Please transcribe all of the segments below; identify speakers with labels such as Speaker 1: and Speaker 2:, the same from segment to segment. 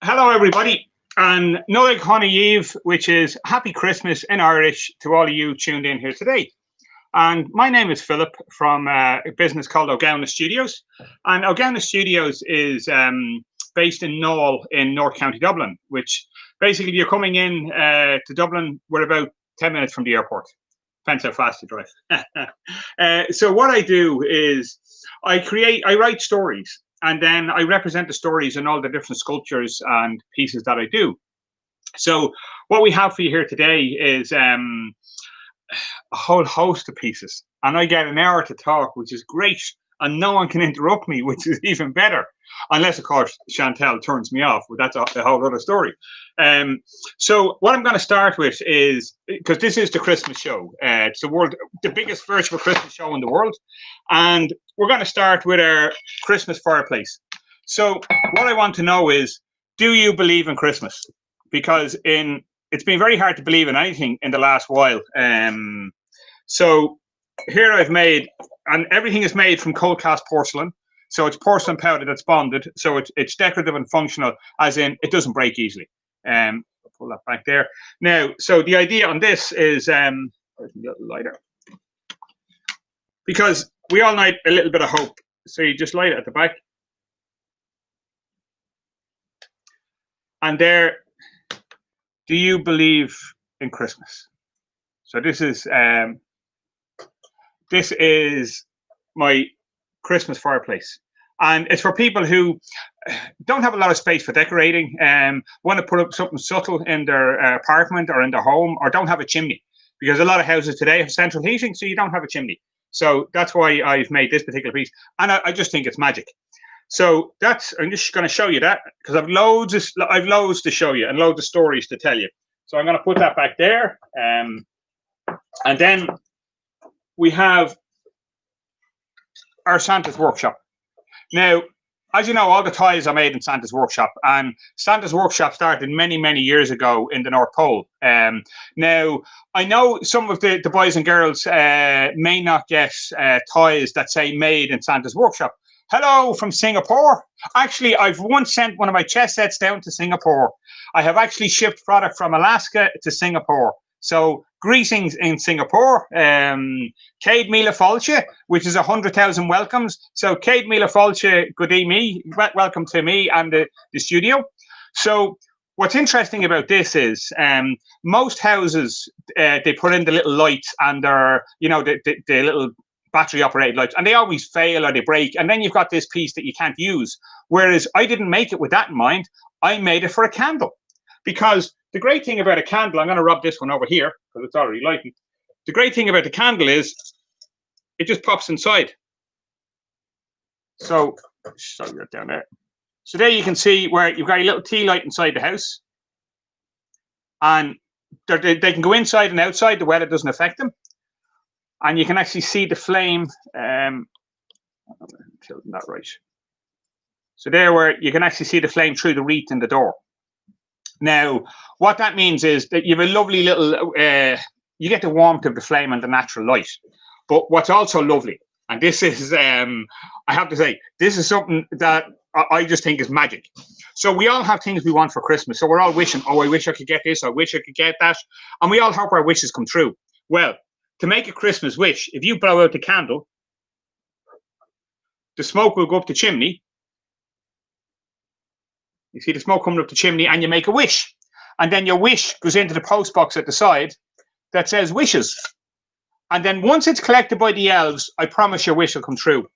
Speaker 1: Hello, everybody, and Noel Connie Eve, which is Happy Christmas in Irish to all of you tuned in here today. And my name is Philip from a business called O'Gowna Studios. And O'Gowna Studios is based in Knoll in North County Dublin, which basically if you're coming in to Dublin, we're about 10 minutes from the airport. Depends how fast you drive. So what I do is I write stories, and then I represent the stories in all the different sculptures and pieces that I do. So what we have for you here today is a whole host of pieces, and I get an hour to talk, which is great, and no one can interrupt me, which is even better, unless of course Chantel turns me off, but that's a whole other story. So what I'm going to start with is, because this is the Christmas show, it's the biggest virtual Christmas show in the world, and we're going to start with our Christmas fireplace. So what I want to know is, do you believe in Christmas? Because it's been very hard to believe in anything in the last while. So here I've made, and everything is made from cold cast porcelain. So it's porcelain powder that's bonded. So it's decorative and functional, as in it doesn't break easily. I'll pull that back there. Now, so the idea on this is, a little lighter, because we all need a little bit of hope. So you just light it at the back. And there, do you believe in Christmas? So this is my Christmas fireplace, and it's for people who don't have a lot of space for decorating, want to put up something subtle in their apartment or in their home, or don't have a chimney, because a lot of houses today have central heating, so you don't have a chimney. So that's why I've made this particular piece, and I just think it's magic. So I'm just going to show you that, because I've loads to show you and loads of stories to tell you. So I'm going to put that back there, and then we have our Santa's workshop. Now, as you know, all the toys are made in Santa's workshop, and Santa's workshop started many, many years ago in the North Pole. Now, I know some of the boys and girls may not get toys that say made in Santa's workshop. Hello from Singapore. Actually, I've once sent one of my chess sets down to Singapore. I have actually shipped product from Alaska to Singapore. So greetings in Singapore. Céad Míle Fáilte, which is 100,000 welcomes. So Céad Míle Fáilte, good evening, welcome to me and the studio. So what's interesting about this is most houses, they put in the little lights, and they're, the little battery operated lights, and they always fail or they break, and then you've got this piece that you can't use. Whereas I didn't make it with that in mind. I made it for a candle, because the great thing about a candle, I'm going to rub this one over here because it's already lighted. The great thing about the candle is it just pops inside. So show you that down there. So there you can see where you've got a little tea light inside the house, and they can go inside and outside. The weather doesn't affect them. And you can actually see the flame. I'm tilting that right. So there, where you can actually see the flame through the wreath in the door. Now, what that means is that you have a lovely little, you get the warmth of the flame and the natural light. But what's also lovely, and this is, I have to say, this is something that I just think is magic. So we all have things we want for Christmas. So we're all wishing, oh, I wish I could get this, I wish I could get that. And we all hope our wishes come true. Well, to make a Christmas wish, if you blow out the candle, the smoke will go up the chimney. You see the smoke coming up the chimney, and you make a wish. And then your wish goes into the post box at the side that says wishes. And then once it's collected by the elves, I promise your wish will come true.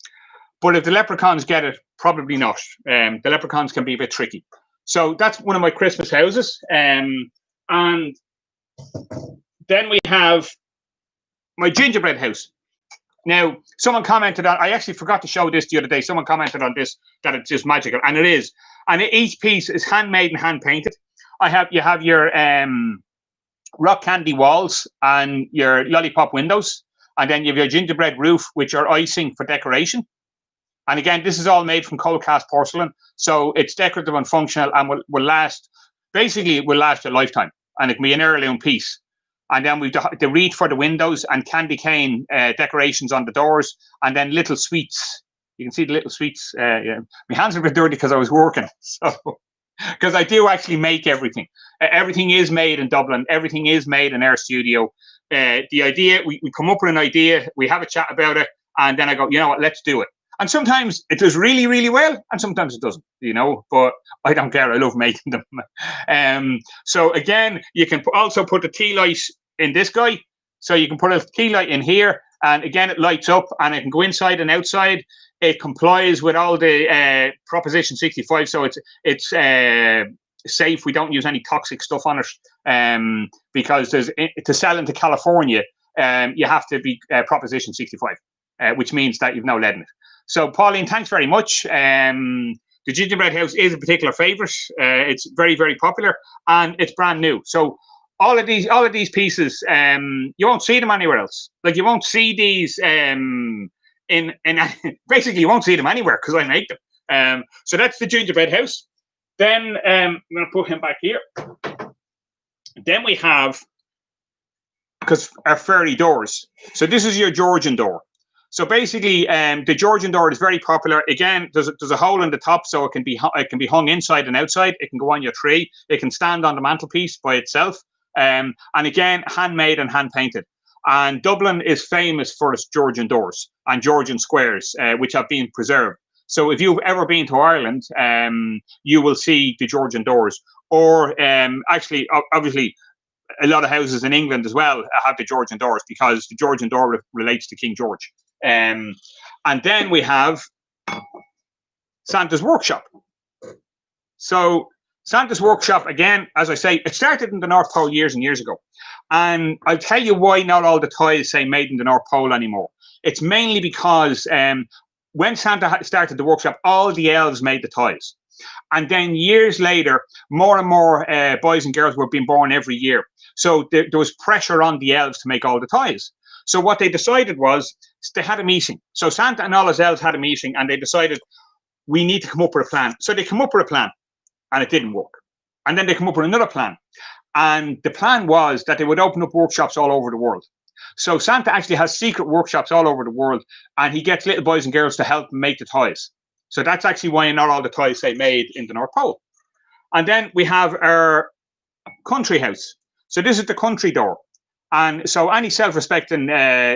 Speaker 1: But if the leprechauns get it, probably not. The leprechauns can be a bit tricky. So that's one of my Christmas houses. And then we have my gingerbread house. Now, someone commented on, I actually forgot to show this the other day. Someone commented on this, that it's just magical, and it is. And each piece is handmade and hand painted. You have your rock candy walls and your lollipop windows, and then you have your gingerbread roof, which are icing for decoration. And again, this is all made from cold cast porcelain, so it's decorative and functional, and will last. Basically, it will last a lifetime, and it can be an heirloom piece. And then we've the wreath for the windows and candy cane decorations on the doors, and then little sweets. You can see the little sweets. Yeah. My hands are a bit dirty because I was working. So because I do actually make everything. Everything is made in Dublin. Everything is made in our studio. The idea, we come up with an idea, we have a chat about it, and then I go, you know what, let's do it. And sometimes it does really, really well, and sometimes it doesn't, you know, but I don't care. I love making them. So again, you can also put the tea light in this guy. So you can put a tea light in here, and again, it lights up, and it can go inside and outside. It complies with all the Proposition 65, so it's safe. We don't use any toxic stuff on it, because to sell into California, you have to be Proposition 65, which means that you've no lead in it. So, Pauline, thanks very much. The gingerbread house is a particular favourite. It's very, very popular, and it's brand new. So, all of these pieces, you won't see them anywhere else. Like, you won't see these in basically, you won't see them anywhere because I make them. So that's the gingerbread house. Then I'm going to put him back here. Then we have, because our fairy doors. So this is your Georgian door. So basically, the Georgian door is very popular. Again, there's a hole in the top, so it can be hung inside and outside. It can go on your tree. It can stand on the mantelpiece by itself. And again, handmade and hand painted. And Dublin is famous for its Georgian doors and Georgian squares, which have been preserved. So if you've ever been to Ireland, you will see the Georgian doors. Or actually, obviously, a lot of houses in England as well have the Georgian doors, because the Georgian door relates to King George. And then we have Santa's Workshop. So Santa's Workshop, again, as I say, it started in the North Pole years and years ago. And I'll tell you why not all the toys say made in the North Pole anymore. It's mainly because when Santa started the workshop, all the elves made the toys. And then years later, more and more boys and girls were being born every year. So there was pressure on the elves to make all the toys. So what they decided was, they had a meeting. So Santa and all his elves had a meeting, and they decided, we need to come up with a plan. So they come up with a plan, and it didn't work. And then they come up with another plan. And the plan was that they would open up workshops all over the world. So Santa actually has secret workshops all over the world, and he gets little boys and girls to help him make the toys. So that's actually why not all the toys say made in the North Pole. And then we have our country house. So this is the country door. And so any self-respecting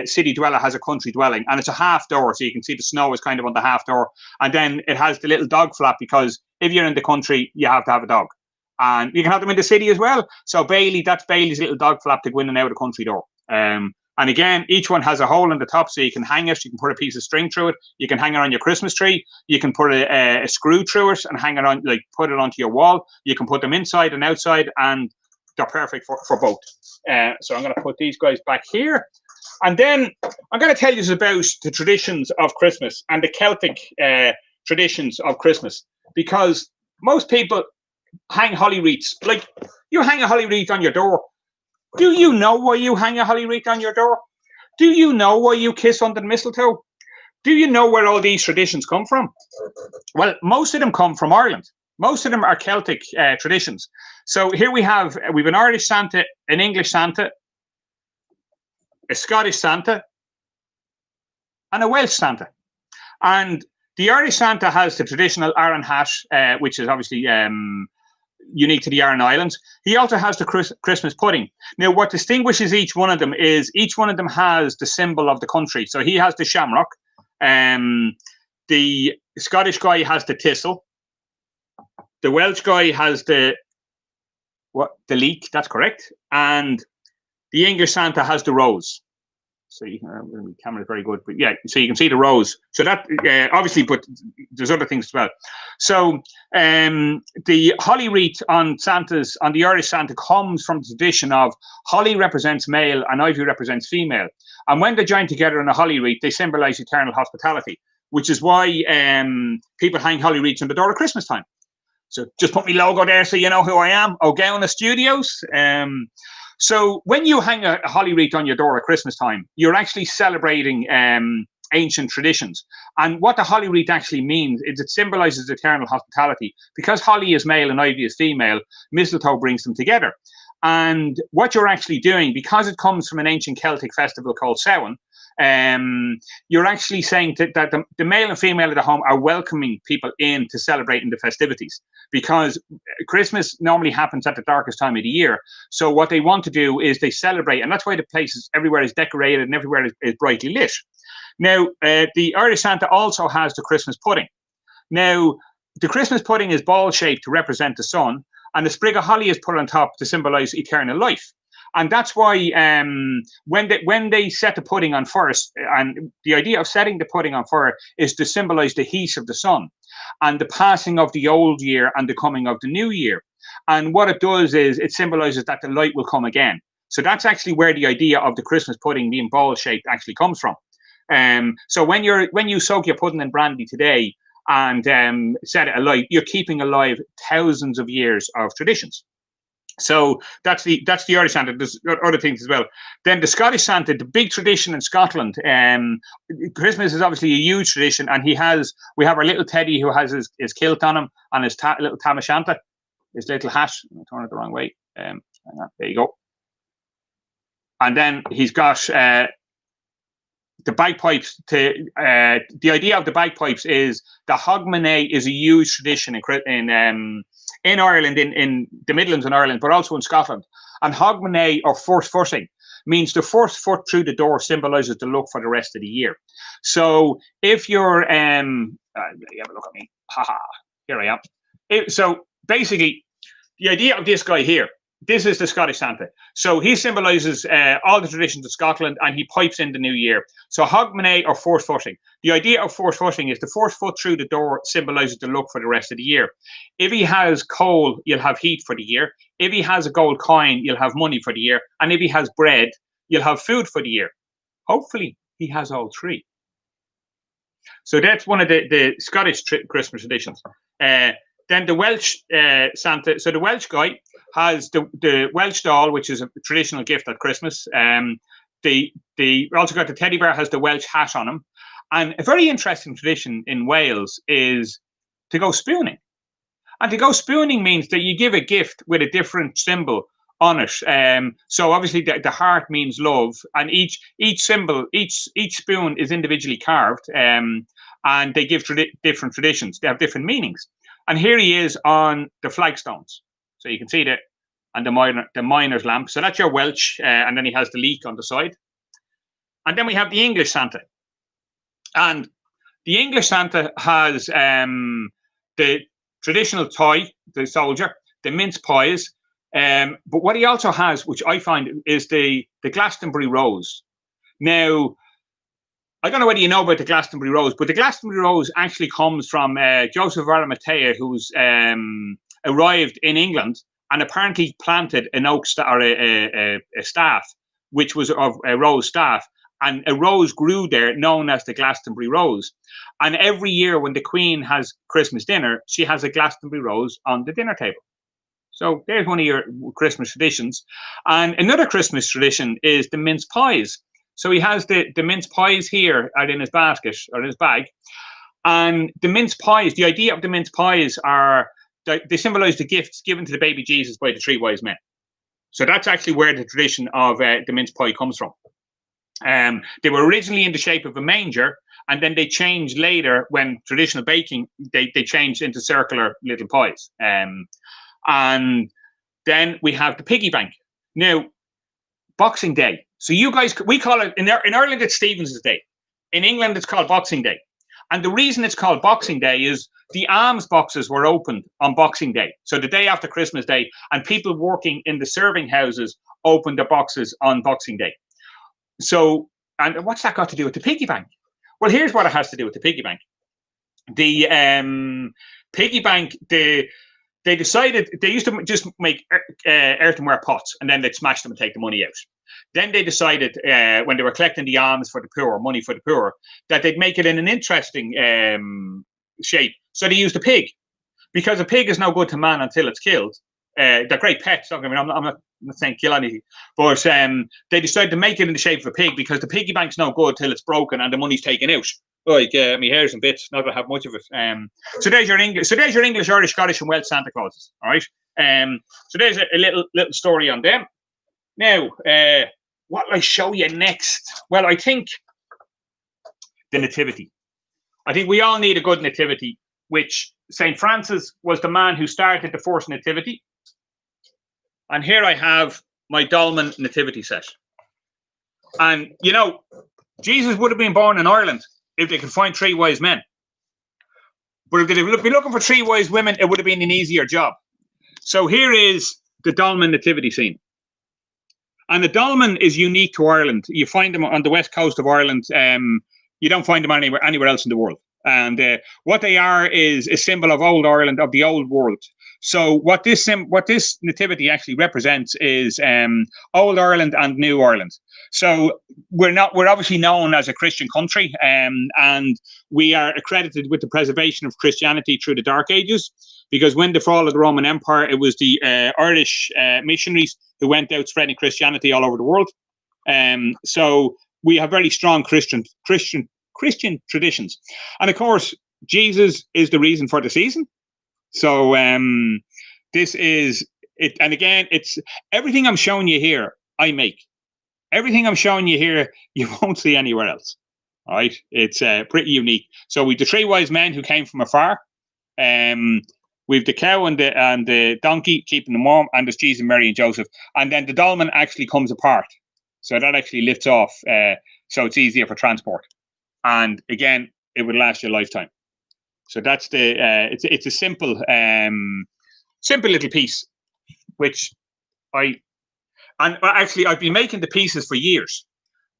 Speaker 1: city dweller has a country dwelling, and it's a half door, so you can see the snow is kind of on the half door. And then it has the little dog flap, because if you're in the country, you have to have a dog. And you can have them in the city as well. So Bailey, that's Bailey's little dog flap to go in and out of the country door. And again, each one has a hole in the top, so you can hang it. You can put a piece of string through it. You can hang it on your Christmas tree. You can put a screw through it and hang it on, like put it onto your wall. You can put them inside and outside, and they're perfect for both. So I'm going to put these guys back here. And then I'm going to tell you about the traditions of Christmas and the Celtic traditions of Christmas, because most people hang holly wreaths. Like, you hang a holly wreath on your door. Do you know why you hang a holly wreath on your door? Do you know why you kiss under the mistletoe? Do you know where all these traditions come from? Well, most of them come from Ireland. Most of them are Celtic traditions. So here we've an Irish Santa, an English Santa, a Scottish Santa, and a Welsh Santa. And the Irish Santa has the traditional Aran hat, which is obviously unique to the Aran Islands. He also has the Christmas pudding. Now, what distinguishes each one of them is each one of them has the symbol of the country. So he has the shamrock. The Scottish guy has the thistle. The Welsh guy has the leek. That's correct. And the English Santa has the rose. So you can, the camera is very good, but yeah, so you can see the rose. So that obviously, but there's other things as well. So the holly wreath on the Irish Santa comes from the tradition of holly represents male and ivy represents female. And when they're joined together in a holly wreath, they symbolize eternal hospitality, which is why people hang holly wreaths on the door at Christmas time. So just put my logo there so you know who I am, O'Gowan Studios. So when you hang a holly wreath on your door at Christmas time, you're actually celebrating ancient traditions. And what the holly wreath actually means is it symbolizes eternal hospitality. Because holly is male and ivy is female, mistletoe brings them together. And what you're actually doing, because it comes from an ancient Celtic festival called Samhain, you're actually saying that the male and female of the home are welcoming people in to celebrate in the festivities, because Christmas normally happens at the darkest time of the year. So what they want to do is they celebrate, and that's why the place everywhere is decorated and everywhere is brightly lit. Now, the Irish Santa also has the Christmas pudding. Now, the Christmas pudding is ball-shaped to represent the sun, and the sprig of holly is put on top to symbolize eternal life. And that's why when they set the pudding on fire, and the idea of setting the pudding on fire is to symbolize the heat of the sun and the passing of the old year and the coming of the new year. And what it does is it symbolizes that the light will come again. So that's actually where the idea of the Christmas pudding being ball-shaped actually comes from. So when you soak your pudding in brandy today and set it alight, you're keeping alive thousands of years of traditions. So that's the Irish Santa. There's other things as well. Then the Scottish Santa, the big tradition in Scotland. Christmas is obviously a huge tradition, and we have our little Teddy who has his kilt on him and his little tam o' shanter, his little hat. I'm turn it the wrong way. There you go. And then he's got the bagpipes. The idea of the bagpipes is the Hogmanay is a huge tradition in Ireland, in the Midlands in Ireland, but also in Scotland. And Hogmanay, or first footing, means the first foot through the door symbolises the luck for the rest of the year. So if you're, you have a look at me, haha, here I am. So basically, the idea of this guy here, this is the Scottish Santa. So he symbolises all the traditions of Scotland, and he pipes in the new year. So Hogmanay, or first footing. The idea of first footing is the first foot through the door symbolises the luck for the rest of the year. If he has coal, you'll have heat for the year. If he has a gold coin, you'll have money for the year. And if he has bread, you'll have food for the year. Hopefully, he has all three. So that's one of the Scottish Christmas traditions. Then the Welsh Santa. So the Welsh guy has the Welsh doll, which is a traditional gift at Christmas. The also got the teddy bear, has the Welsh hat on him. And a very interesting tradition in Wales is to go spooning. And to go spooning means that you give a gift with a different symbol on it. So obviously the heart means love, and each symbol, each spoon is individually carved, and they give different traditions. They have different meanings. And here he is on the flagstones. So you can see that, and the miner's lamp. So that's your Welsh, and then he has the leek on the side. And then we have the English Santa. And the English Santa has the traditional toy, the soldier, the mince pies. But what he also has, which I find, is the Glastonbury rose. Now, I don't know whether you know about the Glastonbury rose, but the Glastonbury rose actually comes from Joseph of Arimathea, who's arrived in England and apparently planted an oak or a staff, which was of a rose staff. And a rose grew there, known as the Glastonbury rose. And every year when the Queen has Christmas dinner, she has a Glastonbury rose on the dinner table. So there's one of your Christmas traditions. And another Christmas tradition is the mince pies. So he has the mince pies here out in his basket or in his bag. And the mince pies, the idea of the mince pies are, they symbolize the gifts given to the baby Jesus by the three wise men. So that's actually where the tradition of the mince pie comes from. They were originally in the shape of a manger, and then they changed later when traditional baking, they changed into circular little pies. And then we have the piggy bank. Now, Boxing Day. So you guys, we call it, in Ireland, it's Stephen's Day. In England, it's called Boxing Day. And the reason it's called Boxing Day is the alms boxes were opened on Boxing Day. So the day after Christmas Day, and people working in the serving houses opened the boxes on Boxing Day. So, and what's that got to do with the piggy bank? Well, here's what it has to do with the piggy bank. The piggy bank, they decided, they used to just make earthenware pots, and then they'd smash them and take the money out. Then they decided, when they were collecting the alms for the poor, money for the poor, that they'd make it in an interesting shape. So they used a pig, because a pig is no good to man until it's killed. They're great pets. I mean, I'm not saying kill anything, but they decided to make it in the shape of a pig, because the piggy bank's no good till it's broken and the money's taken out. Like me hairs and bits, not gonna have much of it. So there's your English. So there's your English, Irish, Scottish, and Welsh Santa Clauses. All right. So there's a little story on them. Now, what will I show you next? Well, I think the nativity. I think we all need a good nativity, which St. Francis was the man who started the first nativity. And here I have my dolmen nativity set. And, you know, Jesus would have been born in Ireland if they could find 3 wise men. But if they'd been looking for 3 wise women, it would have been an easier job. So here is the dolmen nativity scene. And the dolmen is unique to Ireland. You find them on the west coast of Ireland. You don't find them anywhere else in the world. And what they are is a symbol of old Ireland, of the old world. So what this nativity actually represents is old Ireland and new Ireland. So we're obviously known as a Christian country, and we are accredited with the preservation of Christianity through the Dark Ages, because when the fall of the Roman Empire, it was the Irish missionaries who went out spreading Christianity all over the world. So we have very strong Christian traditions, and of course, Jesus is the reason for the season. So this is it, and again, it's everything I'm showing you here. I make everything I'm showing you here. You won't see anywhere else. All right, it's pretty unique. So we've the 3 wise men who came from afar. We've the cow and the donkey keeping them warm, and there's Jesus, Mary, and Joseph. And then the dolmen actually comes apart, so that actually lifts off, so it's easier for transport. And again, it would last your lifetime. So that's the it's a simple little piece, which actually I've been making the pieces for years,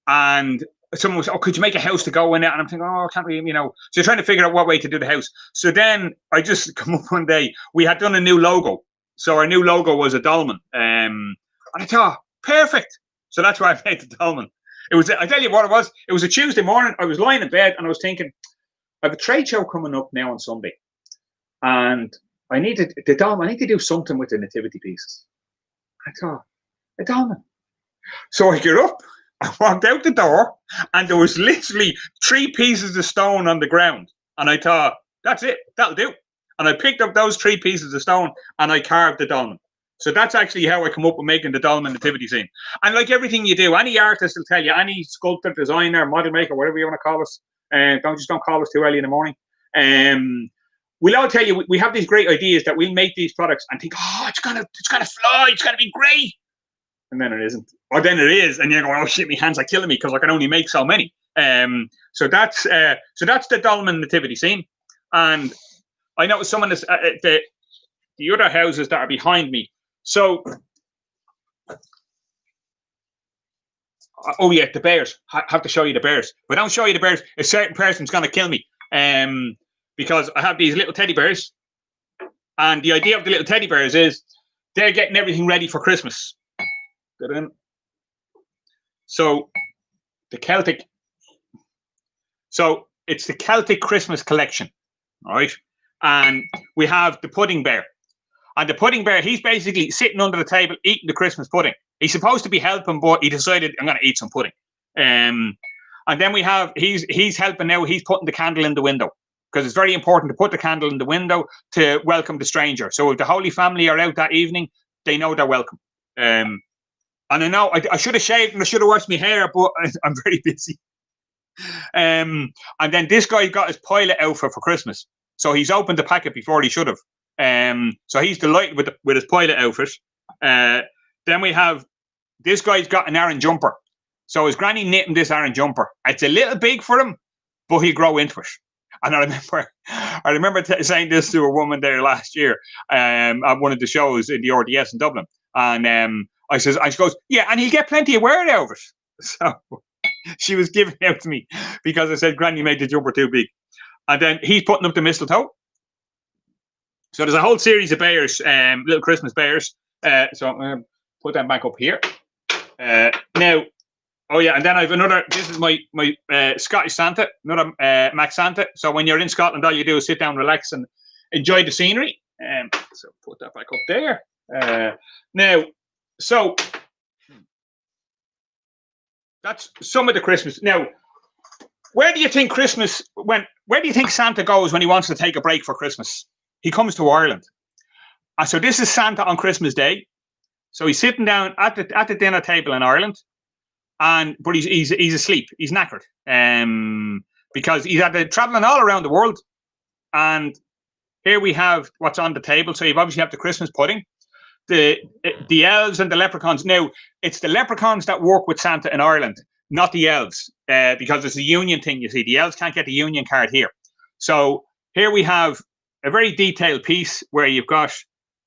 Speaker 1: and someone was, oh, could you make a house to go in it? And I'm thinking, oh, can't we, you know? So trying to figure out what way to do the house. So then I just come up one day, we had done a new logo. So our new logo was a dolmen. And I thought, perfect. So that's why I made the dolmen. It was, I tell you what it was a Tuesday morning. I was lying in bed and I was thinking, I have a trade show coming up now on Sunday. And I need to do something with the nativity pieces. I thought, a dolmen. So I get up, I walked out the door, and there was literally 3 pieces of stone on the ground. And I thought, that's it, that'll do. And I picked up those 3 pieces of stone and I carved the dolmen. So that's actually how I come up with making the dolmen nativity scene. And like everything you do, any artist will tell you, any sculptor, designer, model maker, whatever you want to call us, don't call us too early in the morning. We'll all tell you we have these great ideas that we'll make these products and think, oh, it's gonna fly, it's gonna be great. And then it isn't. Or then it is, and you're going, oh shit, my hands are killing me because I can only make so many. So that's the dolmen nativity scene. And I know some of this, the other houses that are behind me. So, oh yeah, the bears. I have to show you the bears. If I don't show you the bears, a certain person's going to kill me. Because I have these little teddy bears. And the idea of the little teddy bears is they're getting everything ready for Christmas. So it's the Celtic Christmas collection, all right? And we have the pudding bear. And the pudding bear, he's basically sitting under the table eating the Christmas pudding. He's supposed to be helping, but he decided, I'm going to eat some pudding. And then we have, he's helping now, he's putting the candle in the window, because it's very important to put the candle in the window to welcome the stranger. So if the Holy Family are out that evening, they know they're welcome. And I know I should have shaved and I should have washed my hair, but I'm very busy. And then this guy got his pilot outfit for Christmas. So he's opened the packet before he should have. So he's delighted with his pilot outfit. Then we have, this guy's got an Aran jumper. So his granny knit him this Aran jumper. It's a little big for him, but he'll grow into it. And I remember saying this to a woman there last year at one of the shows in the RDS in Dublin. And she goes, yeah, and he'll get plenty of wear out of it. So she was giving it out to me because I said, Granny made the jumper too big. And then he's putting up the mistletoe. So there's a whole series of bears, little Christmas bears. So I'm going to put them back up here. Now, oh yeah, and then I have another, this is my Scottish Santa, another Mac Santa. So when you're in Scotland, all you do is sit down, relax, and enjoy the scenery. So put that back up there. Now, so that's some of the Christmas. Now, where do you think Santa goes when he wants to take a break for Christmas? He comes to Ireland. And so this is Santa on Christmas Day. So he's sitting down at the dinner table in Ireland, but he's asleep. He's knackered. because he's traveling all around the world. And here we have what's on the table. So you obviously have the Christmas pudding, the elves and the leprechauns. Now, it's the leprechauns that work with Santa in Ireland, not the elves, because it's a union thing, you see. The elves can't get the union card here. So here we have a very detailed piece where you've got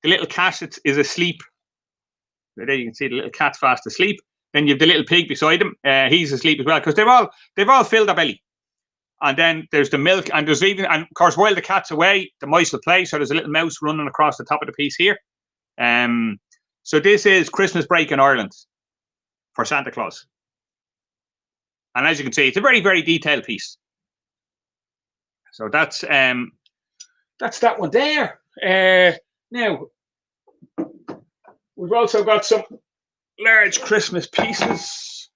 Speaker 1: the little cat is asleep. There you can see the little cat's fast asleep. Then you have the little pig beside him. He's asleep as well, because they've all filled their belly. And then there's the milk, and there's even, and of course, while the cat's away, the mice will play. So there's a little mouse running across the top of the piece here. So this is Christmas break in Ireland for Santa Claus. And as you can see, it's a very, very detailed piece. So that's that one there. Now, we've also got some large Christmas pieces.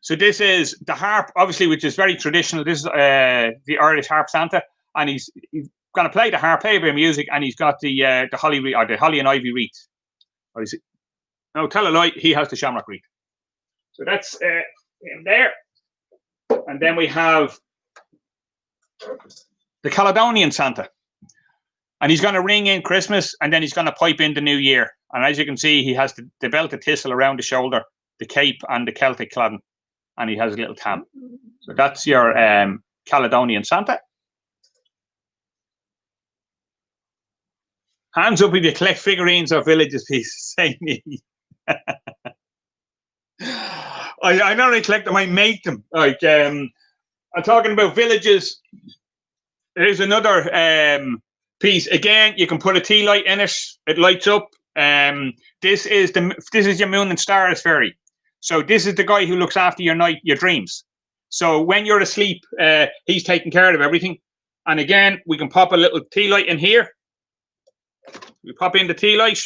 Speaker 1: So this is the harp, obviously, which is very traditional. This is the Irish harp Santa, and he's going to play the harp, play a bit of music, and he's got the holly or the holly and ivy wreath. Or is it? No, tell a lie. He has the shamrock wreath. So that's in there, and then we have the Caledonian Santa, and he's going to ring in Christmas, and then he's going to pipe in the New Year. And as you can see, he has the belt of thistle around the shoulder, the cape, and the Celtic cladding. And he has a little tam. So that's your Caledonian Santa. Hands up if you collect figurines or villages pieces. Say me. I not only collect them, I make them. Like I'm talking about villages. There's another piece. Again, you can put a tea light in it. It lights up. This is your Moon and Stars fairy. So this is the guy who looks after your dreams. So when you're asleep, he's taking care of everything. And again, we can pop a little tea light in here. We pop in the tea light.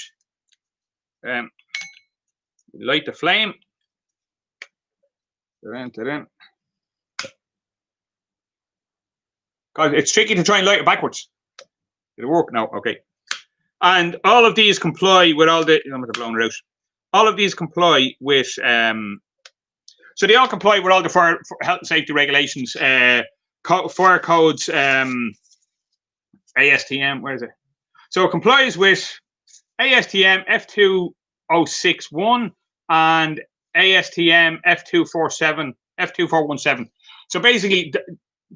Speaker 1: Light the flame. Because it's tricky to try and light it backwards. Did it work? No. Okay. And all of these comply with all the. I'm going to blow it out. All of these comply with, so they all comply with all the fire health and safety regulations, fire codes, ASTM, where is it? So it complies with ASTM F2061 and ASTM F2417. So basically,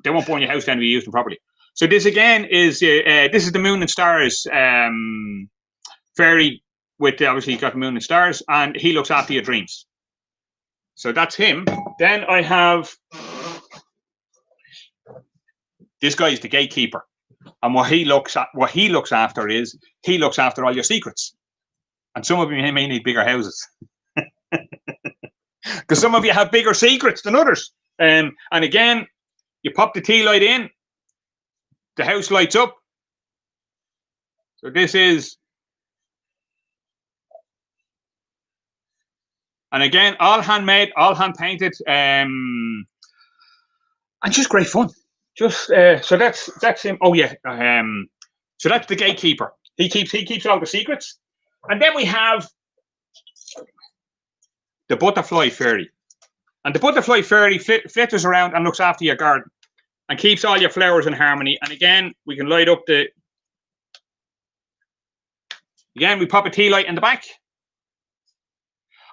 Speaker 1: they won't burn your house down if you use them properly. So this again is, this is the Moon and Stars fairy. With obviously you've got the Moon and Stars, and he looks after your dreams. So that's him. Then I have this guy is the gatekeeper, and what he looks after is he looks after all your secrets. And some of you may need bigger houses because some of you have bigger secrets than others. And again, you pop the tea light in, the house lights up. So this is. And again, all handmade, all hand painted, and just great fun. Just so that's him. Oh yeah, so that's the gatekeeper. He keeps all the secrets. And then we have the butterfly fairy, and the butterfly fairy flitters around and looks after your garden and keeps all your flowers in harmony. And again, we can light up the. Again, we pop a tea light in the back.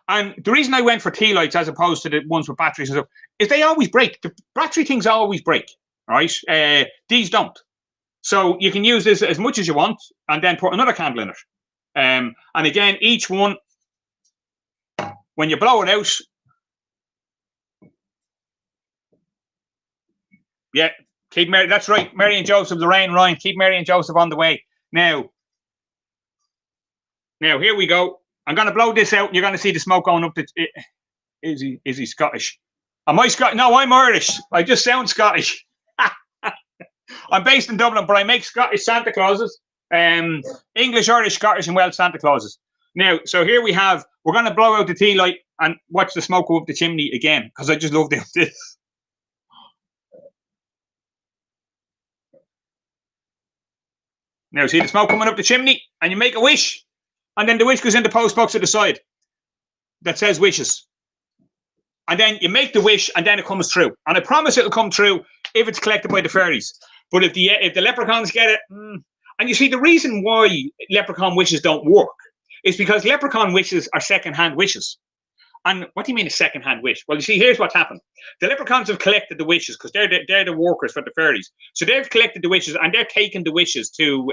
Speaker 1: And the reason I went for tea lights as opposed to the ones with batteries and stuff is they always break. The battery things always break, right? These don't. So you can use this as much as you want and then put another candle in it. And again, each one, when you blow it out, yeah, keep Mary. That's right, Mary and Joseph, Lorraine, Ryan, keep Mary and Joseph on the way. Now here we go. I'm going to blow this out. And you're going to see the smoke going up. Is he Scottish? Am I Scottish? No, I'm Irish. I just sound Scottish. I'm based in Dublin, but I make Scottish Santa Clauses. English, Irish, Scottish, and Welsh Santa Clauses. Now, so here we have. We're going to blow out the tea light and watch the smoke go up the chimney again because I just love doing this. Now, see the smoke coming up the chimney, and you make a wish. And then the wish goes in the post box at the side that says wishes. And then you make the wish, and then it comes true. And I promise it'll come true if it's collected by the fairies. But if the leprechauns get it, and you see the reason why leprechaun wishes don't work is because leprechaun wishes are second-hand wishes. And what do you mean a second-hand wish? Well, you see, here's what's happened. The leprechauns have collected the wishes because they're the workers for the fairies. So they've collected the wishes and they're taking the wishes to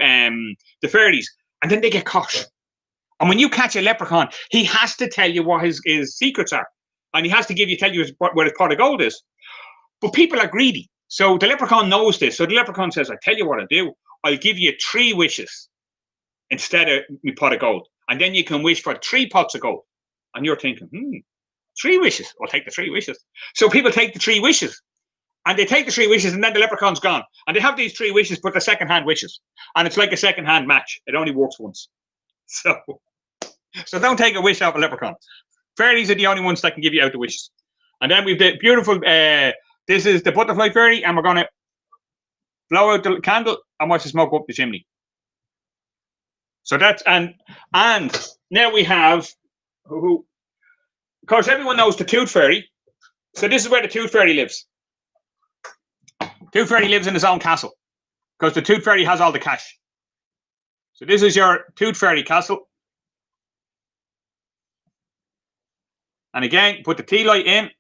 Speaker 1: the fairies, and then they get caught. And when you catch a leprechaun, he has to tell you what his secrets are. And he has to tell you where his pot of gold is. But people are greedy. So the leprechaun knows this. So the leprechaun says, I tell you what I'll do. I'll give you 3 wishes instead of my pot of gold. And then you can wish for 3 pots of gold. And you're thinking, 3 wishes. I'll take the 3 wishes. So people take the 3 wishes. And they take the 3 wishes, and then the leprechaun's gone. And they have these 3 wishes, but they're second-hand wishes. And it's like a second-hand match. It only works once. So don't take a wish off a leprechaun. Fairies are the only ones that can give you out the wishes. And then we've the beautiful, this is the butterfly fairy, and we're going to blow out the candle and watch the smoke up the chimney. So that's, and now we have, of course, everyone knows the tooth fairy. So this is where the tooth fairy lives. Tooth fairy lives in his own castle because the tooth fairy has all the cash. So this is your tooth fairy castle. And again, put the tea light in.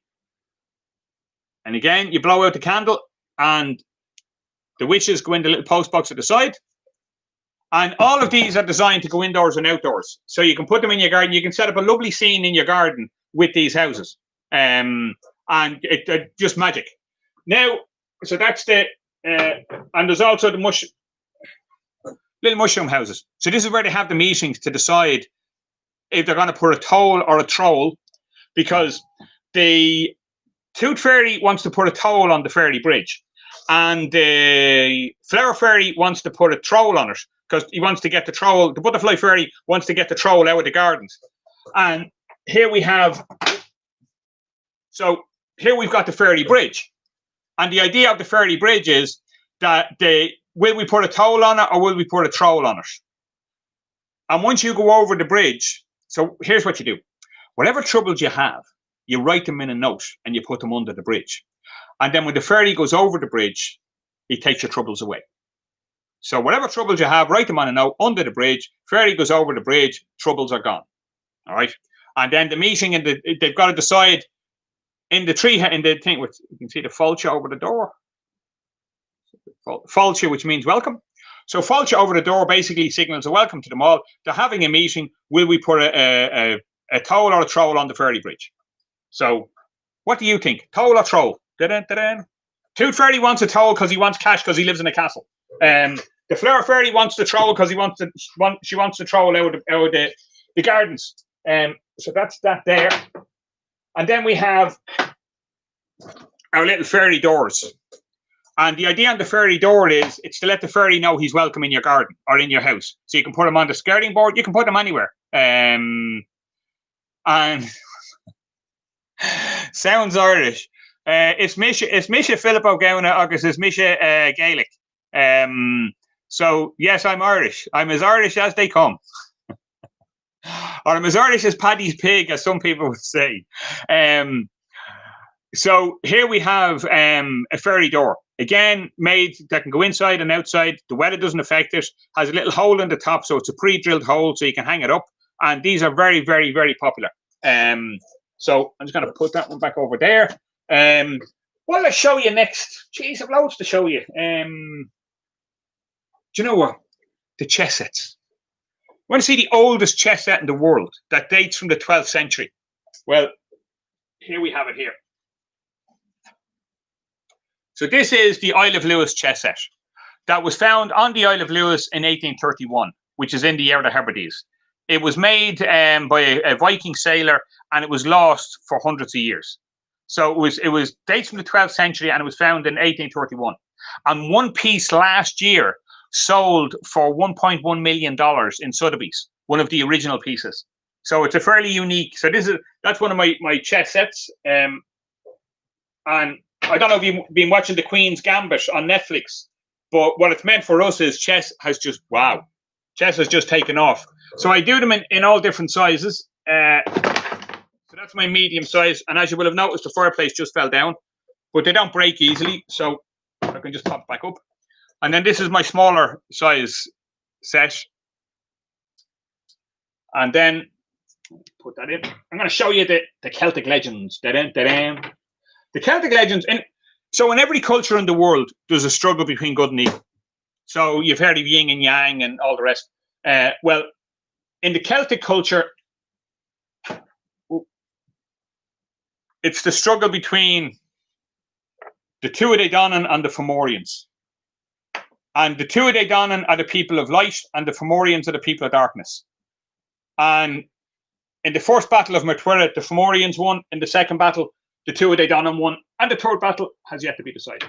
Speaker 1: And again, you blow out the candle and the wishes go in the little post box at the side. And all of these are designed to go indoors and outdoors. So you can put them in your garden. You can set up a lovely scene in your garden with these houses. And it's just magic. Now, so that's the, and there's also the little mushroom houses. So this is where they have the meetings to decide if they're going to put a toll or a troll, because the tooth fairy wants to put a toll on the fairy bridge, and the flower fairy wants to put a troll on it because he wants to get the troll. The butterfly fairy wants to get the troll out of the gardens. And here we have, so here we've got the fairy bridge, and the idea of the fairy bridge is that will we put a toll on it or will we put a troll on it? And once you go over the bridge, so here's what you do. Whatever troubles you have, you write them in a note and you put them under the bridge. And then when the fairy goes over the bridge, he takes your troubles away. So whatever troubles you have, write them on a note under the bridge. Fairy goes over the bridge, troubles are gone. All right. And then the meeting, and they've got to decide in the tree, in the thing, which you can see the falcha over the door. Falcha, which means welcome. So falcha over the door basically signals a welcome to them all. They're having a meeting. Will we put a toll or a troll on the fairy bridge? So what do you think? Toll or troll? Da-da-da-da. Tooth fairy wants a toll because he wants cash because he lives in a castle. The flower fairy wants the troll because she wants the troll out of the gardens. So that's that there. And then we have our little fairy doors. And the idea on the fairy door is it's to let the fairy know he's welcome in your garden or in your house. So you can put him on the skirting board. You can put him anywhere. And sounds Irish. It's Misha Philip O'Gowan, August is Misha Gaelic. So yes, I'm Irish. I'm as Irish as they come. Or I'm as Irish as Paddy's pig, as some people would say. So here we have a fairy door. Again, made that can go inside and outside. The weather doesn't affect it. Has a little hole in the top, so it's a pre-drilled hole, so you can hang it up. And these are very, very, very popular. So I'm just going to put that one back over there. What I'll show you next. Jeez, I've loads to show you. Do you know what? The chess sets. Want to see the oldest chess set in the world that dates from the 12th century? Well, here we have it here. So this is the Isle of Lewis chess set that was found on the Isle of Lewis in 1831, which is in the Outer Hebrides. It was made by a Viking sailor, and it was lost for hundreds of years. So it was dates from the 12th century, and it was found in 1831. And one piece last year sold for $1.1 million in Sotheby's, one of the original pieces. So it's a fairly unique. So that's one of my chess sets. And I don't know if you've been watching The Queen's Gambit on Netflix, but what it's meant for us is chess has just, wow. Chess has just taken off. So I do them in all different sizes. So So that's my medium size. And as you will have noticed, the fireplace just fell down, but they don't break easily. So I can just pop it back up. And then this is my smaller size set. And then put that in. I'm going to show you the Celtic legends. The Celtic legends. So in every culture in the world, there's a struggle between good and evil. So you've heard of yin and yang and all the rest. Well, in the Celtic culture, it's the struggle between the Tuatha Dé Danann and the Fomorians. And the Tuatha Dé Danann are the people of light, and the Fomorians are the people of darkness. And in the first battle of Merthyr, the Fomorians won. In the second battle, the Tuatha Dé Danann won. And the third battle has yet to be decided.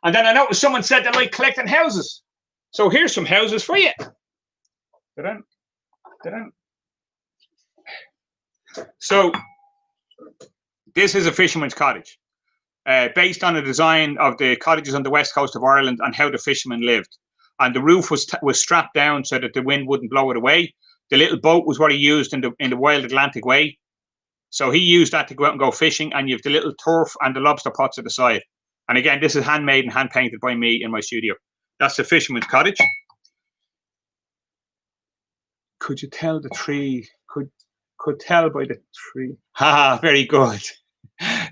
Speaker 1: And then I noticed someone said they like collecting houses. So here's some houses for you. So this is a fisherman's cottage, based on a design of the cottages on the west coast of Ireland and how the fishermen lived. And the roof was strapped down so that the wind wouldn't blow it away. The little boat was what he used in the Wild Atlantic Way. So he used that to go out and go fishing. And you have the little turf and the lobster pots at the side. And again, this is handmade and hand painted by me in my studio. That's the fisherman's cottage. Could you tell the tree? Could tell by the tree. Ha, very good.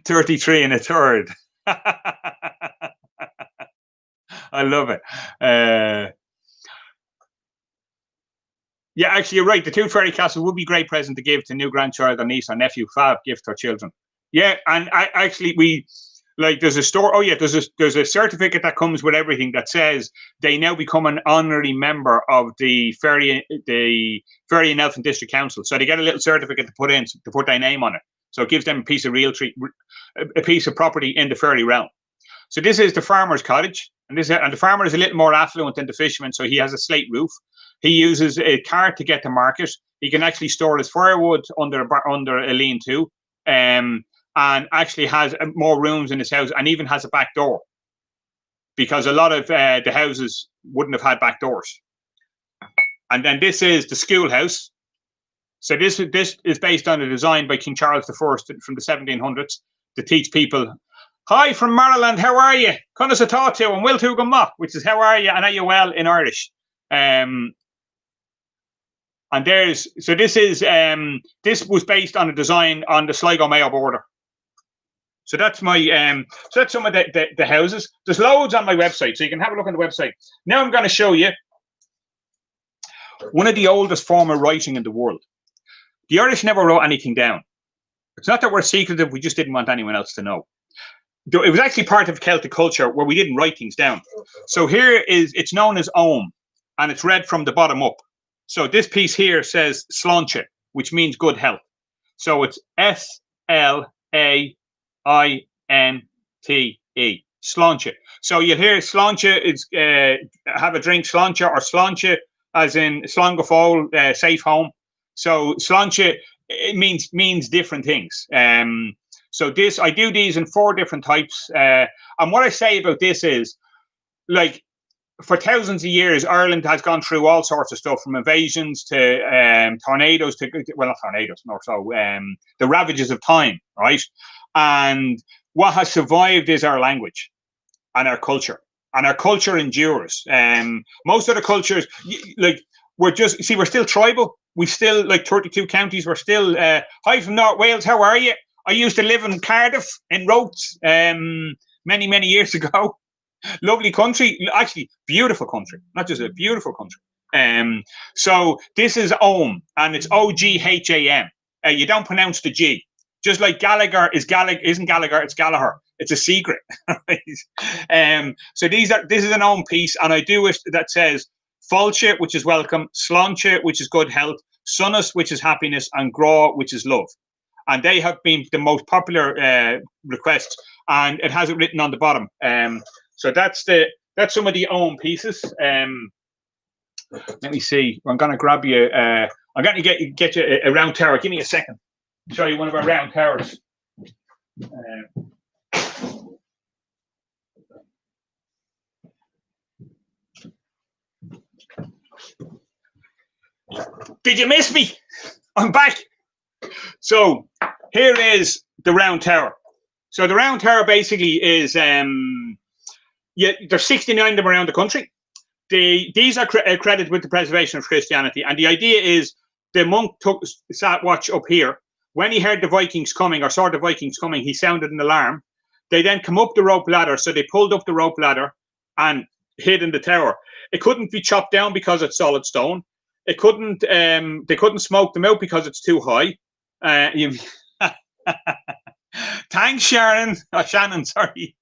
Speaker 1: 33 and a third. I love it. Yeah, actually, you're right. The Tooth Fairy Castle would be a great present to give to new grandchild or niece or nephew. Fab gift for children. Yeah, and there's a store. Oh yeah, there's a certificate that comes with everything that says they now become an honorary member of the Ferry and Elphin District Council. So they get a little certificate to put their name on it. So it gives them a piece of a piece of property in the Ferry realm. So this is the farmer's cottage, and the farmer is a little more affluent than the fisherman, so he has a slate roof. He uses a cart to get to market. He can actually store his firewood under a lean-to, and actually has more rooms in his house, and even has a back door, because a lot of the houses wouldn't have had back doors. And then this is the schoolhouse. So this is based on a design by King Charles I from the 1700s to teach people, "Hi from Maryland, how are you? Can us a talk to and will to go ma," which is "How are you and are you well" in Irish. And this was based on a design on the Sligo Mayo border. So that's that's some of the houses. There's loads on my website, so you can have a look on the website. Now I'm going to show you one of the oldest form of writing in the world. The Irish never wrote anything down. It's not that we're secretive, we just didn't want anyone else to know. It was actually part of Celtic culture where we didn't write things down. So it's known as Ogham, and it's read from the bottom up. So this piece here says Sláinte, which means good health. So it's Slainte, Sláinte. So you'll hear Sláinte is have a drink, Sláinte, or Sláinte as in Slangafol, safe home. So Sláinte, it means different things. So I do these in 4 different types. And what I say about this is, like, for thousands of years, Ireland has gone through all sorts of stuff, from invasions to tornadoes not tornadoes, more so the ravages of time, right? And what has survived is our language and our culture. And our culture endures. Most of the cultures, like, we're still tribal. We still, like 32 counties, we're still, "Hi from North Wales, how are you? I used to live in Cardiff, in Roath, many, many years ago." Lovely country, actually beautiful country, not just a beautiful country. So this is Ogham, and it's Ogham. You don't pronounce the G. Just like Gallagher isn't Gallagher, it's Gallagher. It's a secret. Right? So this is an Ogham piece, and I do it that says Fáilte, which is welcome, Sláinte, which is good health, Sunnas, which is happiness, and Grá, which is love. And they have been the most popular requests, and it has it written on the bottom. So that's some of the Ogham pieces. Let me see. I'm going to grab you. I'm going to get you a round tower. Give me a second. Show you one of our round towers. Did you miss me? I'm back. So Here is the Round Tower. So the Round Tower basically is, yeah, there's 69 of them around the country. These are credited with the preservation of Christianity. And the idea is the monk sat watch up here. When he heard the Vikings coming or saw the Vikings coming, he sounded an alarm. They then come up the rope ladder. So they pulled up the rope ladder and hid in the tower. It couldn't be chopped down because it's solid stone. It couldn't. They couldn't smoke them out because it's too high. Thanks, Sharon. Oh, Shannon, sorry.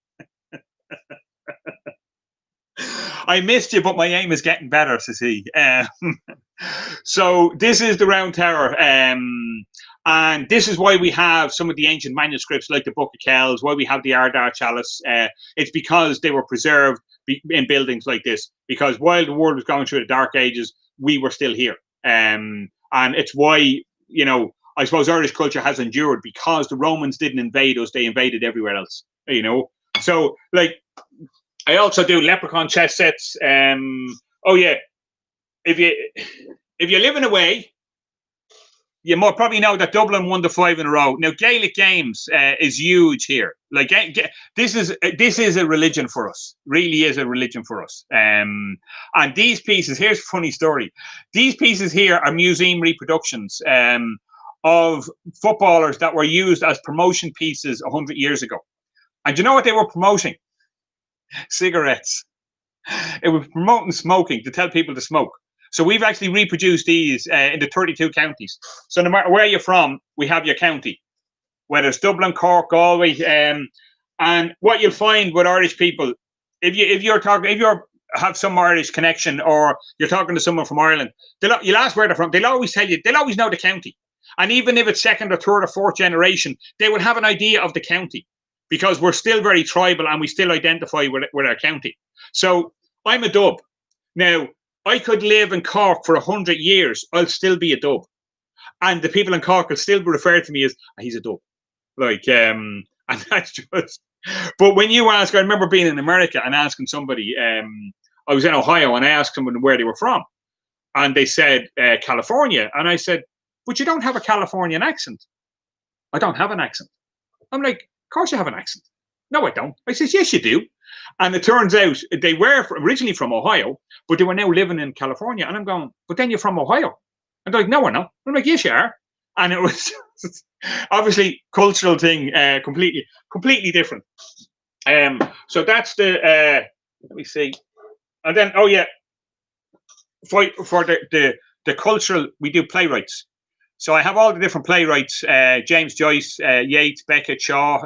Speaker 1: I missed you, but my aim is getting better, to see. So this is the Round Tower. And this is why we have some of the ancient manuscripts like the Book of Kells, why we have the Ardagh Chalice. It's because they were preserved in buildings like this. Because while the world was going through the Dark Ages, we were still here. And it's why, you know, I suppose Irish culture has endured, because the Romans didn't invade us, they invaded everywhere else, you know. So, like, I also do leprechaun chess sets. Oh yeah, if you're living away, you more probably know that Dublin won the 5 in a row. Now Gaelic games is huge here. Like this is a religion for us. Really is a religion for us. And these pieces, here's a funny story. These pieces here are museum reproductions of footballers that were used as promotion pieces 100 years ago. And you know what they were promoting? Cigarettes. It was promoting smoking, to tell people to smoke. So we've actually reproduced these in the 32 counties. So no matter where you're from, we have your county, whether it's Dublin, Cork, Galway. And what you'll find with Irish people, if you have some Irish connection, or you're talking to someone from Ireland, you'll ask where they're from. They'll always tell you. They'll always know the county. And even if it's second or third or fourth generation, they will have an idea of the county, because we're still very tribal and we still identify with our county. So I'm a Dub. Now, I could live in Cork for 100 years. I'll still be a Dub. And the people in Cork will still refer to me as, he's a Dub. Like, and that's just, but when you ask, I remember being in America and asking somebody, I was in Ohio, and I asked someone where they were from. And they said, California. And I said, but you don't have a Californian accent. I don't have an accent. I'm like, of course you have an accent. No, I don't. I says, yes, you do. And it turns out they were originally from Ohio, but they were now living in California. And I'm going, but then you're from Ohio. And they're like, no, we're not. I'm like, yes, you are. And it was obviously cultural thing, completely different. So that's the, let me see. And then, oh yeah, for the cultural, we do playwrights. So I have all the different playwrights, James Joyce, Yeats, Beckett, Shaw,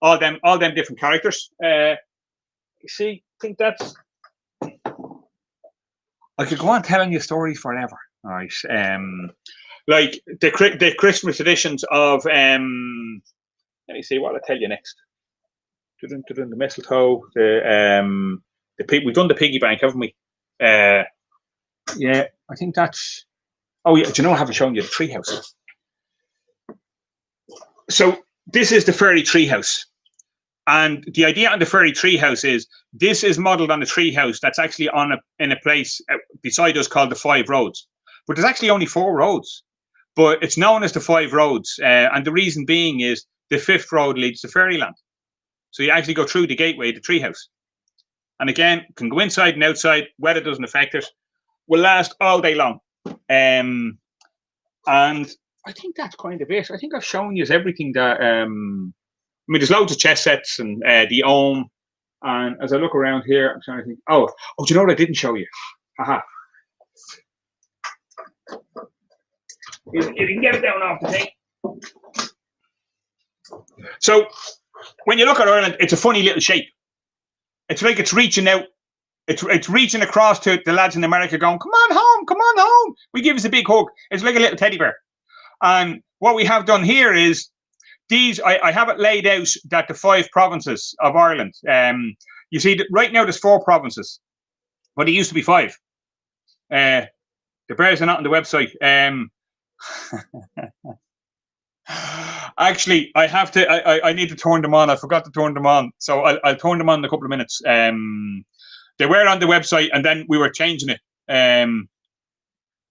Speaker 1: all them different characters. You see, I think that's, I could go on telling you stories forever. All right. Like the Christmas editions of, let me see what I'll tell you next. The mistletoe, we've done the piggy bank, haven't we? Yeah, I think that's, oh yeah, do you know I haven't shown you the treehouse? So this is the fairy treehouse. And the idea on the fairy treehouse is, this is modelled on a treehouse that's actually in a place beside us called the 5 Roads. But there's actually only 4 roads. But it's known as the 5 Roads. And the reason being is the 5th road leads to fairyland. So you actually go through the gateway, the treehouse. And again, can go inside and outside. Weather doesn't affect it. Will last all day long. And I think that's kind of it. I think I've shown you everything that, I mean, there's loads of chess sets and the Ohm. And as I look around here, I'm trying to think, oh, do you know what I didn't show you? Haha. You can get it down off the thing. So when you look at Ireland, it's a funny little shape. It's like it's reaching out. It's reaching across to the lads in America going, come on home, come on home. We give us a big hug. It's like a little teddy bear. And what we have done here is, these, I have it laid out that the 5 provinces of Ireland, you see, right now there's 4 provinces, but it used to be 5. The bears are not on the website. Actually, I have to, I need to turn them on. I forgot to turn them on. So I'll turn them on in a couple of minutes. They were on the website, and then we were changing it.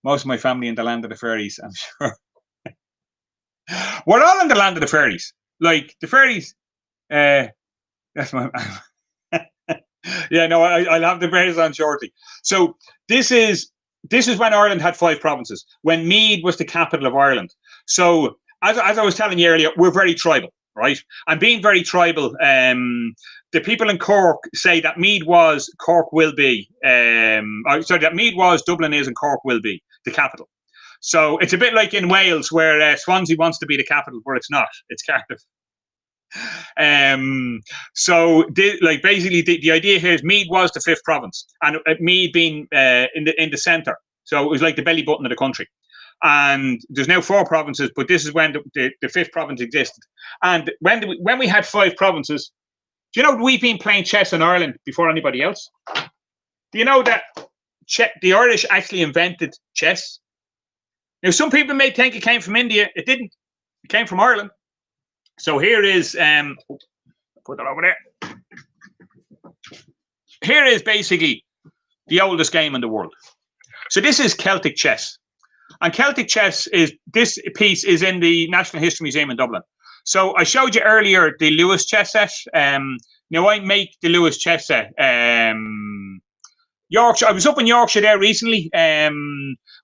Speaker 1: Most of my family in the land of the fairies, I'm sure. We're all in the land of the fairies. Like the fairies. That's my. Yeah, no, I'll have the bears on shortly. So this is when Ireland had 5 provinces, when Meath was the capital of Ireland. So as I was telling you earlier, we're very tribal, right? And being very tribal, the people in Cork say that Meath was, Cork will be. Sorry, that Meath was, Dublin is, and Cork will be the capital. So it's a bit like in Wales, where Swansea wants to be the capital, but it's not. It's Cardiff. So like basically the idea here is Meath was the 5th province, and Meath being in the centre, so it was like the belly button of the country. And there's now 4 provinces, but this is when the 5th province existed. And when we had 5 provinces, do you know we've been playing chess in Ireland before anybody else? Do you know that the Irish actually invented chess? Now some people may think it came from India. It didn't. It came from Ireland. So here is, put that over there. Here is basically the oldest game in the world. So this is Celtic chess. And Celtic chess this piece is in the National History Museum in Dublin. So I showed you earlier the Lewis chess set. Now I make the Lewis chess set. Yorkshire, I was up in Yorkshire there recently.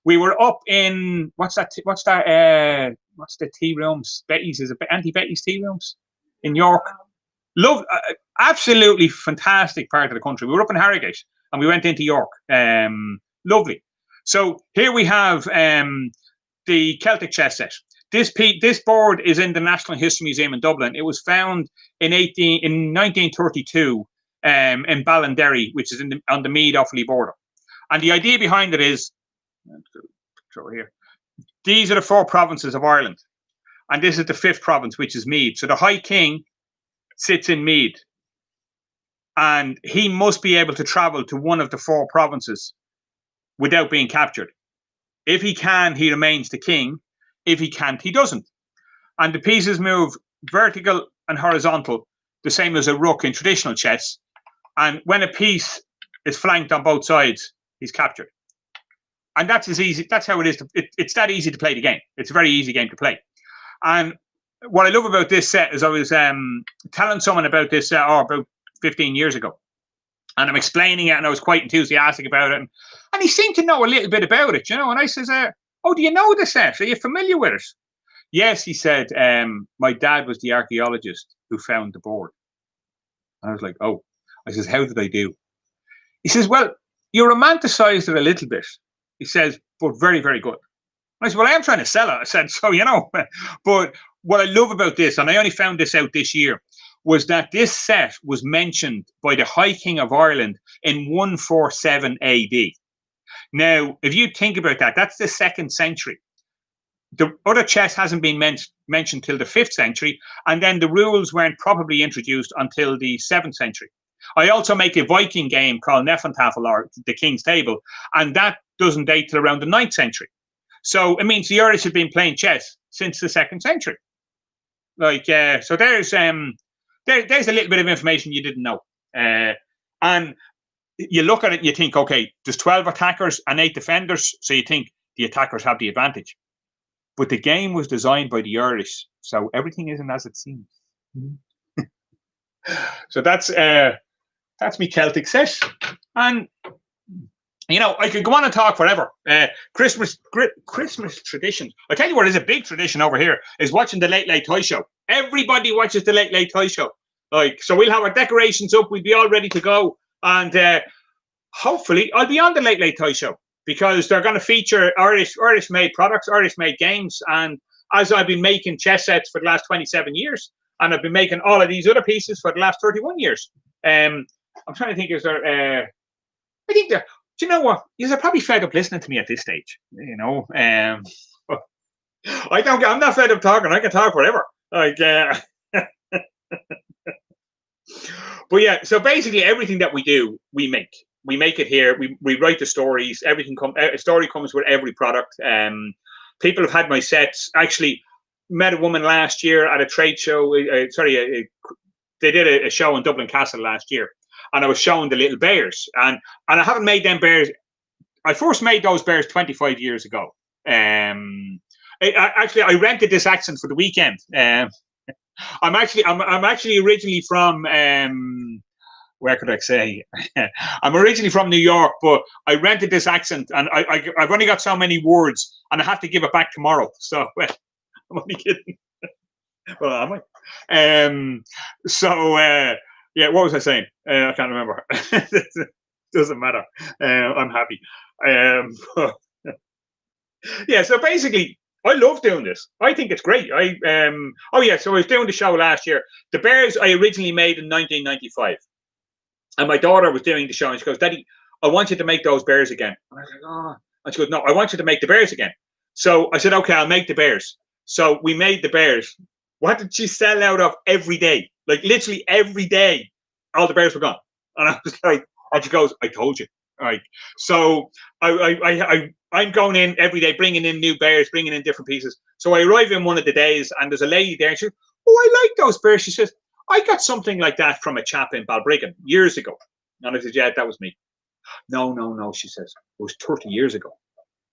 Speaker 1: We were up in, what's the tea rooms? Betty's, is it Auntie Betty's tea rooms in York? Love, absolutely fantastic part of the country. We were up in Harrogate and we went into York. Lovely. So here we have the Celtic chess set. This board is in the National History Museum in Dublin. It was found in 1932 in Ballinderry, which is on the Meath-Offaly border. And the idea behind it is, here. These are the 4 provinces of Ireland, and this is the 5th province, which is Meath. So the High King sits in Meath, and he must be able to travel to one of the 4 provinces without being captured. If he can, he remains the king. If he can't, he doesn't. And the pieces move vertical and horizontal, the same as a rook in traditional chess. And when a piece is flanked on both sides, he's captured. And that's as easy. That's how it is. It's that easy to play the game. It's a very easy game to play. And what I love about this set is I was telling someone about this set about 15 years ago, and I'm explaining it, and I was quite enthusiastic about it, and he seemed to know a little bit about it, you know. And I says, "Oh, do you know the set? Are you familiar with it?" Yes, he said. My dad was the archaeologist who found the board. And I was like, "Oh." I says, "How did I do?" He says, "Well, you romanticized it a little bit." He says, "But very, very good." I said, "Well, I am trying to sell it." I said, "So, you know." But what I love about this, and I only found this out this year, was that this set was mentioned by the High King of Ireland in 147 AD. Now, if you think about that, that's the 2nd century. The other chess hasn't been mentioned till the 5th century, and then the rules weren't probably introduced until the 7th century. I also make a Viking game called Nefantafel, or the King's Table, and that doesn't date till around the 9th century. So it means the Irish have been playing chess since the 2nd century. Like, so there's a little bit of information you didn't know. And you look at it and you think, okay, there's 12 attackers and 8 defenders, so you think the attackers have the advantage. But the game was designed by the Irish, so everything isn't as it seems. So that's me Celtic set. And you know, I could go on and talk forever. Christmas traditions. I tell you what is a big tradition over here is watching the Late Late Toy Show. Everybody watches the Late Late Toy Show. Like, so we'll have our decorations up. We'll be all ready to go. And hopefully I'll be on the Late Late Toy Show, because they're going to feature Irish-made products, Irish-made games. And as I've been making chess sets for the last 27 years, and I've been making all of these other pieces for the last 31 years. I'm trying to think, is there, I think there, do you know what? You're probably fed up listening to me at this stage, you know. I'm not fed up talking. I can talk forever. Like, but yeah, so basically everything that we do, we make. We make it here. We write the stories. Everything a story comes with every product. People have had my sets. Actually, met a woman last year at a trade show. They did a show in Dublin Castle last year, and I was showing the little bears. And I haven't made them bears. I first made those bears 25 years ago. Actually, I rented this accent for the weekend. I'm actually originally from where could I say? I'm originally from New York, but I rented this accent, and I've only got so many words, and I have to give it back tomorrow. So I'm only kidding. Well, am I? So yeah, what was I saying? I can't remember. Doesn't matter. I'm happy. Yeah. So basically, I love doing this. I think it's great. Oh yeah. So I was doing the show last year. The Bears I originally made in 1995, and my daughter was doing the show, and she goes, "Daddy, I want you to make those Bears again." And I was like, "Oh," and she goes, "No, I want you to make the Bears again." So I said, "Okay, I'll make the Bears." So we made the Bears. What did she sell out of every day? Like literally every day, all the Bears were gone. And I was like, and she goes, "I told you." Right. So I'm going in every day, bringing in new Bears, bringing in different pieces. So I arrive in one of the days, and there's a lady there, and she goes, "Oh, I like those Bears." She says, "I got something like that from a chap in Balbriggan years ago." And I said, "Yeah, that was me." "No, no, no," she says. "It was 30 years ago."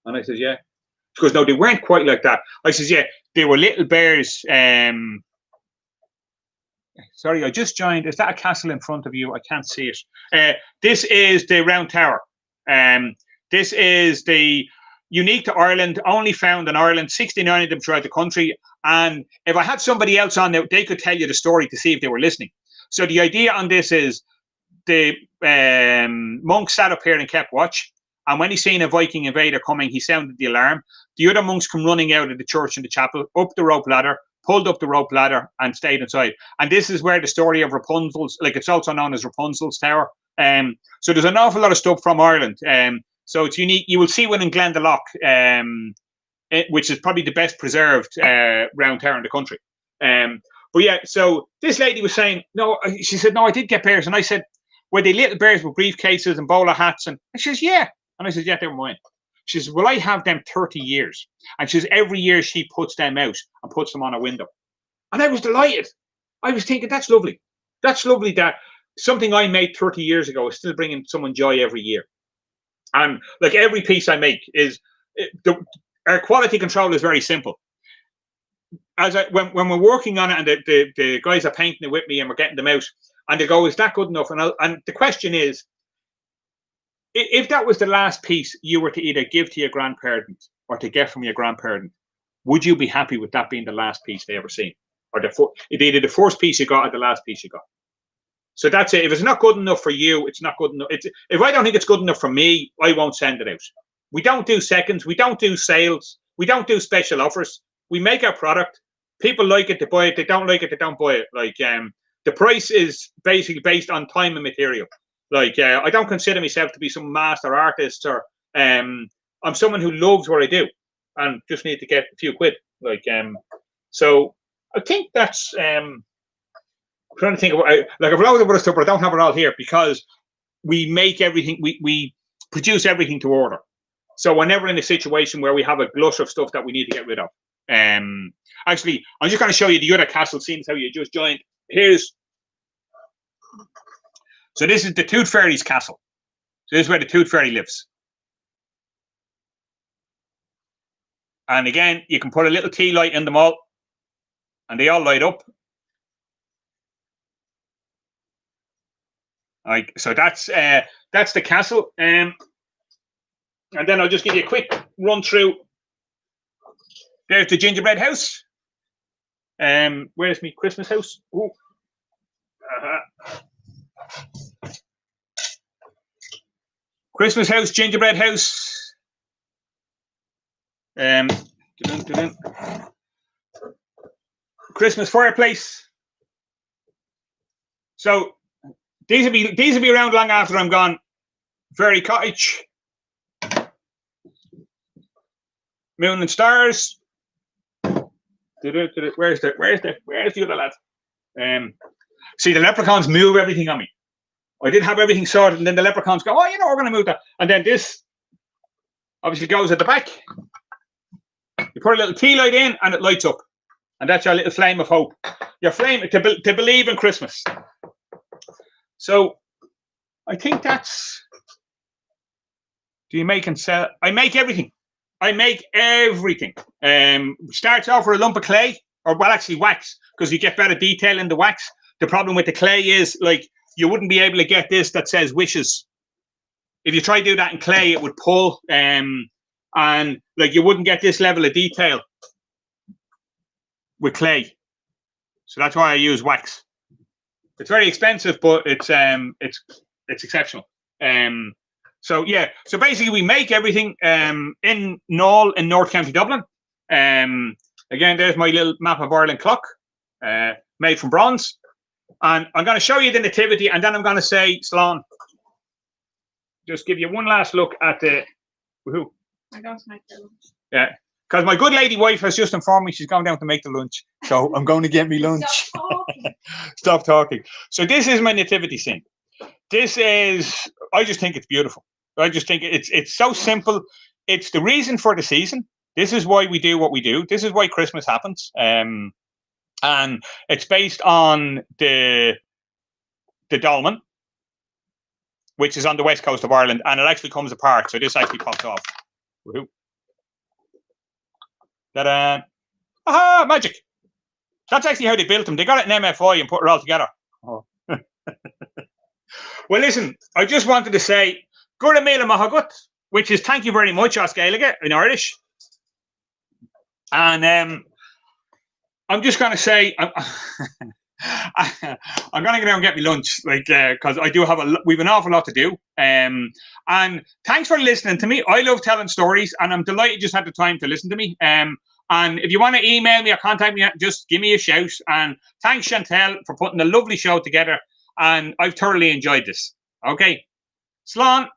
Speaker 1: And I said, "Yeah." She goes, "No, they weren't quite like that." I says, "Yeah, they were little Bears." Sorry, I just joined. Is that a castle in front of you? I can't see it. This is the Round Tower. This is the unique to Ireland, only found in Ireland, 69 of them throughout the country. And if I had somebody else on there, they could tell you the story to see if they were listening. So the idea on this is the monk sat up here and kept watch. And when he seen a Viking invader coming, he sounded the alarm. The other monks come running out of the church and the chapel, up the rope ladder, pulled up the rope ladder, and stayed inside. And this is where the story of Rapunzel's, like it's also known as Rapunzel's Tower. So there's an awful lot of stuff from Ireland. So it's unique. You will see one in Glendalough, which is probably the best preserved round tower in the country. But yeah, so this lady was saying, no, she said, no, I did get bears. And I said, were they little bears with briefcases and bowler hats? And she says, yeah. And I said, yeah, they were mine. She says, well, I have them 30 years. And she says, every year she puts them out and puts them on a window. And I was delighted. I was thinking, that's lovely. That's lovely that something I made 30 years ago is still bringing someone joy every year. And like every piece I make is, our quality control is very simple. When we're working on it and the guys are painting it with me and we're getting them out, and they go, is that good enough? And the question is, if that was the last piece you were to either give to your grandparent or to get from your grandparent, would you be happy with that being the last piece they ever seen? Or either the first piece you got or the last piece you got? So that's it. If it's not good enough for you, it's not good enough. If I don't think it's good enough for me, I won't send it out. We don't do seconds. We don't do sales. We don't do special offers. We make our product. People like it, they buy it. They don't like it, they don't buy it. Like the price is basically based on time and material. Like I don't consider myself to be some master artist, or I'm someone who loves what I do and just need to get a few quid. Like so I think that's I'm trying to think of like I've loads of other stuff, but I don't have it all here because we make everything, we produce everything to order. So we're never in a situation where we have a glut of stuff that we need to get rid of. Actually, I'm just going to show you the other castle, seeing how you just joined. So this is the Tooth Fairy's castle. So this is where the Tooth Fairy lives. And again, you can put a little tea light in them all, and they all light up. Like so, that's the castle. And then I'll just give you a quick run through. There's the gingerbread house. Where's my Christmas house? Ooh. Christmas house, gingerbread house. Christmas fireplace. So these will be around long after I'm gone. Fairy cottage. Moon and stars. Where's the other lad? See, the leprechauns move everything on me. I did have everything sorted, and then the leprechauns go, oh, you know, we're going to move that. And then this obviously goes at the back. You put a little tea light in, and it lights up. And that's your little flame of hope. Your flame to believe in Christmas. So I think that's... Do you make and sell? I make everything. I make everything. Starts off with a lump of clay, or well, actually wax, because you get better detail in the wax. The problem with the clay is, like, you wouldn't be able to get this that says wishes. If you try to do that in clay, it would pull, and like you wouldn't get this level of detail with clay. So that's why I use wax. It's very expensive, but it's exceptional. So yeah, so basically we make everything in Knoll in North County Dublin. Again, there's my little map of Ireland clock, made from bronze. And I'm going to show you the nativity, and then I'm going to say, Slán, just give you one last look at the. Woohoo!
Speaker 2: I'm going to make the lunch.
Speaker 1: Yeah, because my good lady wife has just informed me she's going down to make the lunch, so I'm going to get me lunch.
Speaker 2: Stop talking.
Speaker 1: Stop talking. So this is my nativity scene. This is. I just think it's beautiful. I just think it's so simple. It's the reason for the season. This is why we do what we do. This is why Christmas happens. And it's based on the dolmen, which is on the west coast of Ireland, and it actually comes apart. So this actually pops off. Woohoo! Ta-da! Aha! Magic. That's actually how they built them. They got it in MFI and put it all together. Oh. Well, listen, I just wanted to say Gura Míle Maith, which is thank you very much, as Gaeilge in Irish. And I'm just going to say, I'm going to go down and get me lunch, like, because I do have we've an awful lot to do. And thanks for listening to me. I love telling stories, and I'm delighted you just had the time to listen to me. And if you want to email me or contact me, just give me a shout. And thanks, Chantel, for putting a lovely show together. And I've thoroughly enjoyed this. Okay. Slán.